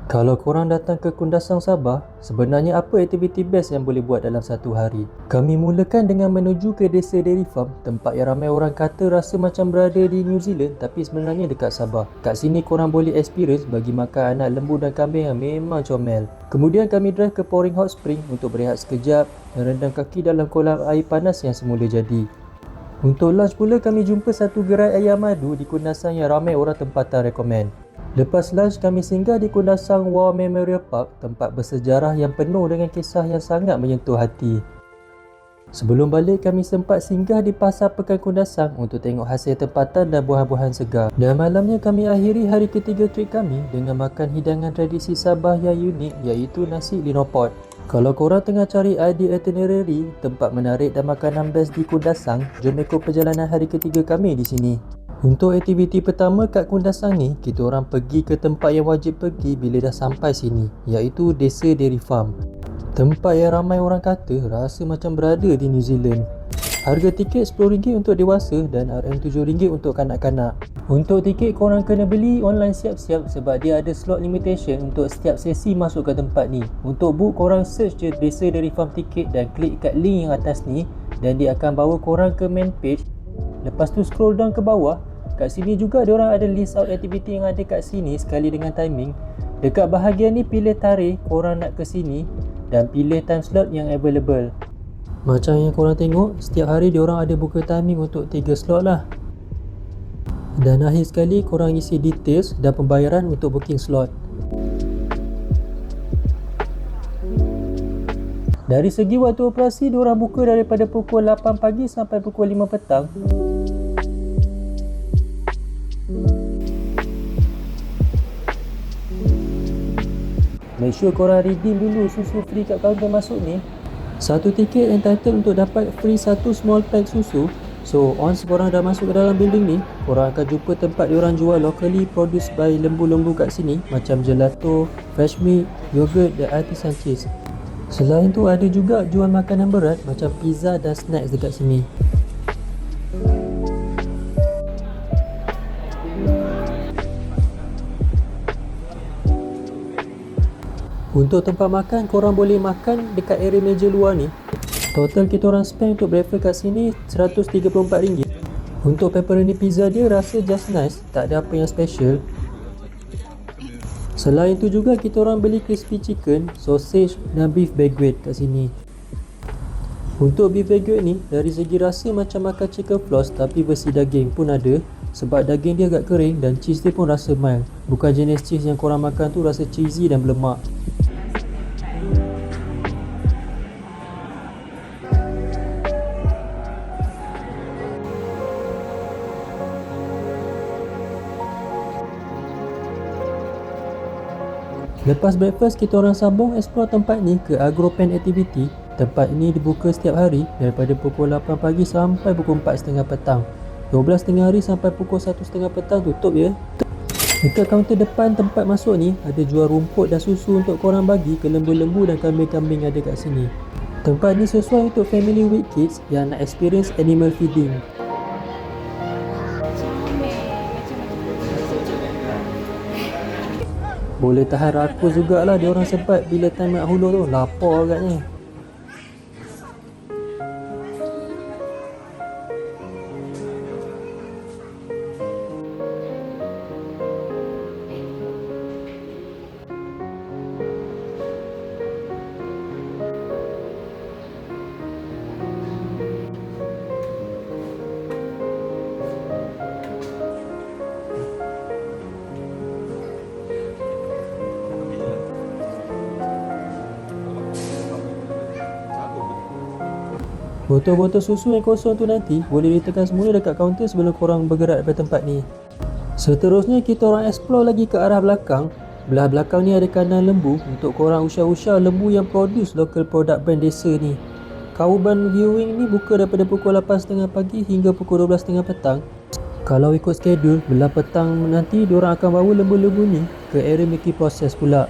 Kalau korang datang ke Kundasang Sabah, sebenarnya apa aktiviti best yang boleh buat dalam satu hari? Kami mulakan dengan menuju ke Desa Dairy Farm, tempat yang ramai orang kata rasa macam berada di New Zealand tapi sebenarnya dekat Sabah. Kat sini korang boleh experience bagi makan anak lembu dan kambing yang memang comel. Kemudian kami drive ke Pouring Hot Spring untuk berehat sekejap dan rendam kaki dalam kolam air panas yang semula jadi. Untuk lunch pula kami jumpa satu gerai ayam madu di Kundasang yang ramai orang tempatan rekomen. Lepas lunch kami singgah di Kundasang War Memorial Park, tempat bersejarah yang penuh dengan kisah yang sangat menyentuh hati. Sebelum balik kami sempat singgah di Pasar Pekan Kundasang untuk tengok hasil tempatan dan buah-buahan segar. Dan malamnya kami akhiri hari ketiga trip kami dengan makan hidangan tradisi Sabah yang unik iaitu nasi linopot. Kalau korang tengah cari idea itinerary, tempat menarik dan makanan best di Kundasang, jom ikut perjalanan hari ketiga kami di sini. Untuk aktiviti pertama kat Kundasang ni, kita orang pergi ke tempat yang wajib pergi bila dah sampai sini, iaitu Desa Dairy Farm. Tempat yang ramai orang kata rasa macam berada di New Zealand. Harga tiket RM10 untuk dewasa dan RM7 untuk kanak-kanak. Untuk tiket korang kena beli online siap-siap sebab dia ada slot limitation untuk setiap sesi masuk ke tempat ni. Untuk book korang search je Desa Dairy Farm tiket dan klik kat link yang atas ni dan dia akan bawa korang ke main page. Lepas tu scroll down ke bawah. Kat sini juga diorang ada list out aktiviti yang ada kat sini sekali dengan timing. Dekat bahagian ni pilih tarikh korang nak ke sini dan pilih time slot yang available. Macam yang korang tengok, setiap hari diorang ada buka timing untuk 3 slot lah. Dan akhir sekali korang isi details dan pembayaran untuk booking slot. Dari segi waktu operasi, diorang buka daripada pukul 8 pagi sampai pukul 5 petang. Make sure korang redeem dulu susu free kat kaunter masuk ni. Satu tiket entitled untuk dapat free satu small pack susu. So once korang dah masuk ke dalam building ni, korang akan jumpa tempat diorang jual locally produced by lembu-lembu kat sini, macam gelato, fresh milk, yogurt dan artisan cheese. Selain tu ada juga jual makanan berat macam pizza dan snacks dekat sini. Untuk tempat makan, korang boleh makan dekat area meja luar ni. Total kita orang spend untuk breakfast kat sini RM134. Untuk pepperoni pizza dia rasa just nice, tak ada apa yang special. Selain tu juga kita orang beli crispy chicken, sausage dan beef baguette kat sini. Untuk beef baguette ni, dari segi rasa macam makan chicken floss tapi versi daging pun ada. Sebab daging dia agak kering dan cheese dia pun rasa mild. Bukan jenis cheese yang korang makan tu rasa cheesy dan berlemak. Lepas breakfast, kita orang sambung explore tempat ni ke Agropan Activity. Tempat ni dibuka setiap hari daripada pukul 8 pagi sampai pukul 4.30 petang. 12 tengah hari sampai pukul 1.30 petang tutup ya. Dekat kaunter depan tempat masuk ni ada jual rumput dan susu untuk korang bagi ke lembu-lembu dan kambing-kambing yang ada kat sini. Tempat ni sesuai untuk family with kids yang nak experience animal feeding. Boleh tahan rakus jugalah diorang sebab bila time nak hulur tu lapar agaknya. Botol-botol susu yang kosong tu nanti boleh ditekan semula dekat kaunter sebelum korang bergerak daripada tempat ni. Seterusnya kita orang explore lagi ke arah belakang. Belah belakang ni ada kandang lembu untuk korang usah-usah lembu yang produce local product brand desa ni. Kauban viewing ni buka daripada pukul 8.30 pagi hingga pukul 12.30 petang. Kalau ikut schedule, belah petang nanti diorang akan bawa lembu-lembu ni ke area making process pula.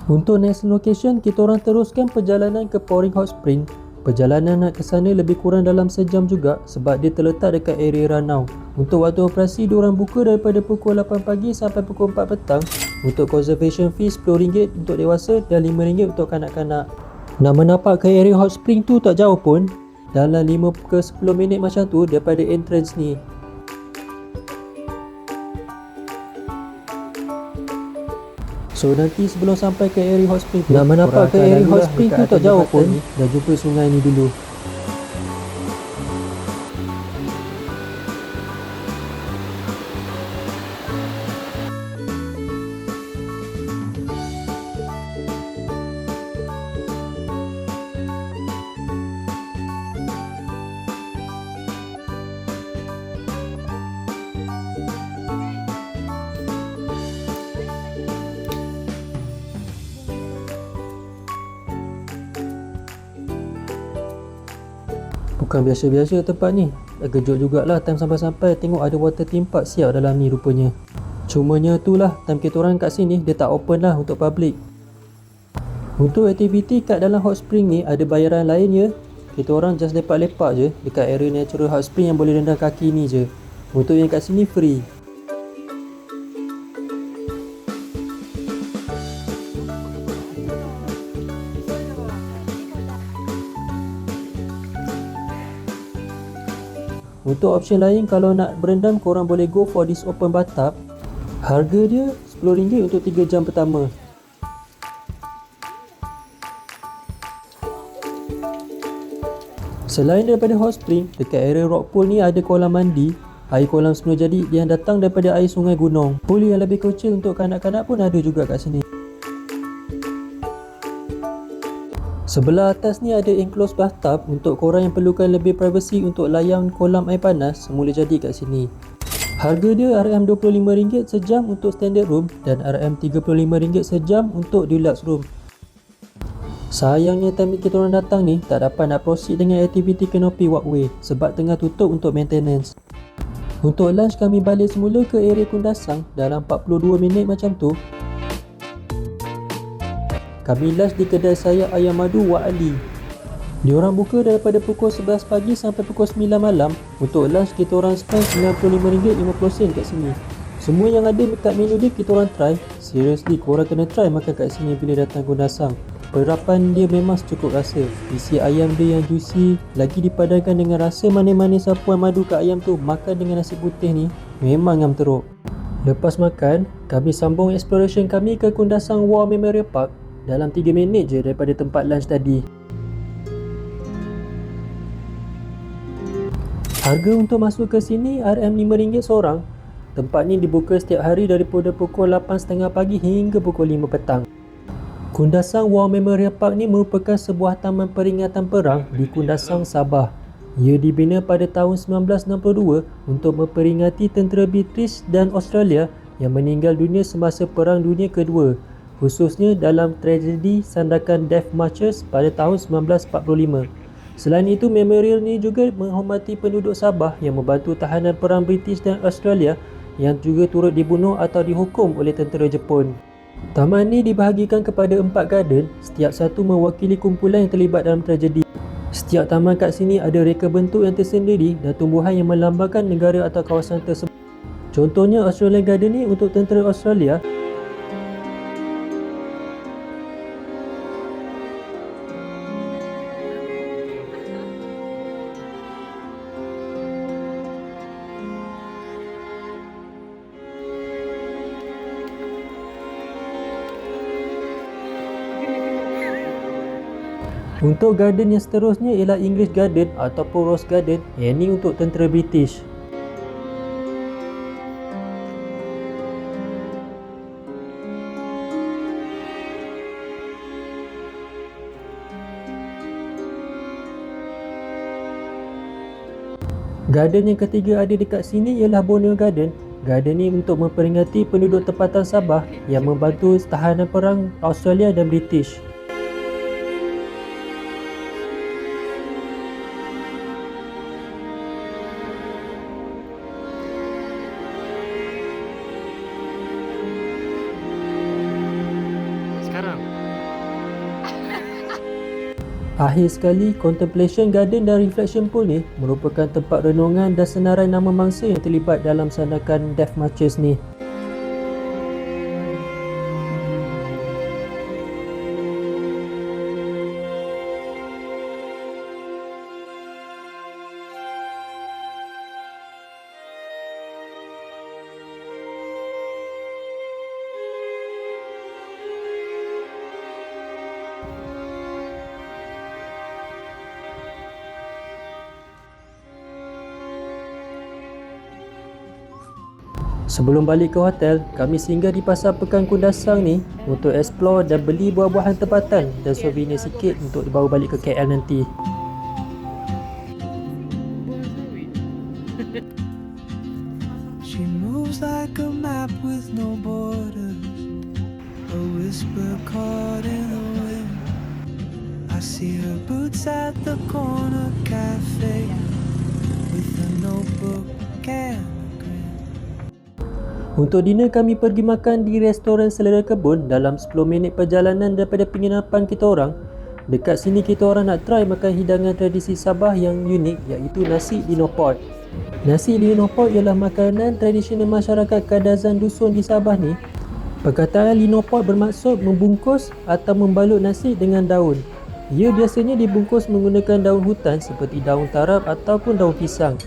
Untuk next location, kita orang teruskan perjalanan ke Pouring Hot Spring. Perjalanan nak ke sana lebih kurang dalam sejam juga sebab dia terletak dekat area Ranau. Untuk waktu operasi, diorang buka daripada pukul 8 pagi sampai pukul 4 petang. Untuk conservation fee RM10 untuk dewasa dan RM5 untuk kanak-kanak. Nak menapak ke area Hot Spring tu tak jauh pun. Dalam 5 ke 10 minit macam tu daripada entrance ni. So nanti sebelum sampai ke area Hot Spring tu, nak menapak ke area Hot Spring tu tak jauh pun, dah jumpa sungai ni dulu. Bukan biasa-biasa tempat ni. Dah kejut jugalah time sampai-sampai tengok ada water theme park siap dalam ni rupanya. Cumanya tu lah, time kita orang kat sini dia tak open lah untuk public. Untuk aktiviti kat dalam hot spring ni ada bayaran lain ya. Kita orang just lepak-lepak je dekat area natural hot spring yang boleh rendam kaki ni je. Untuk yang kat sini free. Untuk option lain, kalau nak berendam, korang boleh go for this open bathtub. Harga dia RM10 untuk 3 jam pertama. Selain daripada hot spring, dekat area rock pool ni ada kolam mandi. Air kolam semula jadi yang datang daripada air sungai gunung. Pool yang lebih kecil untuk kanak-kanak pun ada juga kat sini. Sebelah atas ni ada enclosed bathtub untuk korang yang perlukan lebih privacy untuk layan kolam air panas, semula jadi kat sini. Harga dia RM25 sejam untuk standard room dan RM35 sejam untuk deluxe room. Sayangnya time kita orang datang ni tak dapat nak proceed dengan aktiviti canopy walkway sebab tengah tutup untuk maintenance. Untuk lunch kami balik semula ke area Kundasang dalam 42 minit macam tu. Kami lunch di kedai saya Ayam Madu Wak Ali. Diorang buka daripada pukul 11 pagi sampai pukul 9 malam. Untuk lunch kita orang spend RM95.50 kat sini. Semua yang ada dekat menu dia kita orang try. Seriously, korang kena try makan kat sini bila datang Kundasang. Perapan dia memang cukup rasa. Isi ayam dia yang juicy, lagi dipadankan dengan rasa manis-manis sapuan madu kat ayam tu. Makan dengan nasi putih ni memang ngam teruk. Lepas makan, kami sambung exploration kami ke Kundasang War Memorial Park. Dalam 3 minit je daripada tempat lunch tadi. Harga untuk masuk ke sini RM5 seorang. Tempat ni dibuka setiap hari daripada pukul 8.30 pagi hingga pukul 5 petang. Kundasang War Memorial Park ni merupakan sebuah taman peringatan perang di Kundasang, Sabah. Ia dibina pada tahun 1962 untuk memperingati tentera British dan Australia yang meninggal dunia semasa Perang Dunia Kedua, khususnya dalam tragedi sandakan Death Marches pada tahun 1945. Selain itu, memorial ni juga menghormati penduduk Sabah yang membantu tahanan perang British dan Australia yang juga turut dibunuh atau dihukum oleh tentera Jepun. Taman ni dibahagikan kepada 4 garden, setiap satu mewakili kumpulan yang terlibat dalam tragedi. Setiap taman kat sini ada reka bentuk yang tersendiri dan tumbuhan yang melambangkan negara atau kawasan tersebut. Contohnya Australian Garden ni untuk tentera Australia. Untuk garden yang seterusnya ialah English Garden ataupun Rose Garden, yang ni untuk tentera British. Garden yang ketiga ada dekat sini ialah Borneo Garden. Garden ni untuk memperingati penduduk tempatan Sabah yang membantu tahanan perang Australia dan British. Sekarang Akhir sekali, Contemplation Garden dan Reflection Pool ni merupakan tempat renungan dan senarai nama mangsa yang terlibat dalam sandakan Death Marches ni. Sebelum balik ke hotel, kami singgah di Pasar Pekan Kundasang ni untuk explore dan beli buah-buahan tempatan dan souvenir sikit untuk dibawa balik ke KL nanti. She moves like a map with no borders, a whisper caught in the wind. I see her boots at the corner cafe with a notebook and a grin. Untuk dinner kami pergi makan di restoran Selera Kebun dalam 10 minit perjalanan daripada penginapan kita orang. Dekat sini kita orang nak try makan hidangan tradisi Sabah yang unik iaitu nasi lino pot. Nasi lino pot ialah makanan tradisional masyarakat Kadazan Dusun di Sabah ni. Perkataan lino pot bermaksud membungkus atau membalut nasi dengan daun. Ia biasanya dibungkus menggunakan daun hutan seperti daun tarap ataupun daun pisang.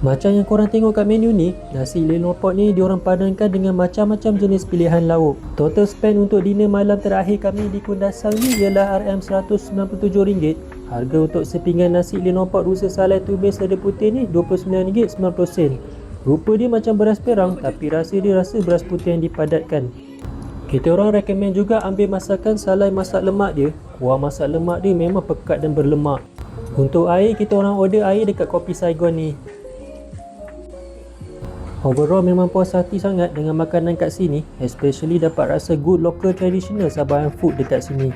Macam yang korang tengok kat menu ni, nasi lino pot ni diorang padankan dengan macam-macam jenis pilihan lauk. Total spend untuk dinner malam terakhir kami di Kundasang ni ialah RM197. Harga untuk sepinggan nasi lino pot rusa salai tumis lada putih ni RM29.90. Rupa dia macam beras perang tapi rasa dia rasa beras putih yang dipadatkan. Kita orang recommend juga ambil masakan salai masak lemak dia. Kuah masak lemak dia memang pekat dan berlemak. Untuk air, kita orang order air dekat Kopi Saigon ni. Overall memang puas hati sangat dengan makanan kat sini, especially dapat rasa good local traditional Sabahan food dekat sini.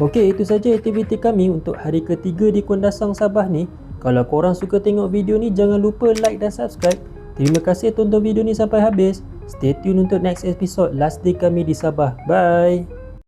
Okey, itu saja aktiviti kami untuk hari ketiga di Kundasang Sabah ni. Kalau korang suka tengok video ni, jangan lupa like dan subscribe. Terima kasih tonton video ni sampai habis. Stay tune untuk next episode last day kami di Sabah. Bye.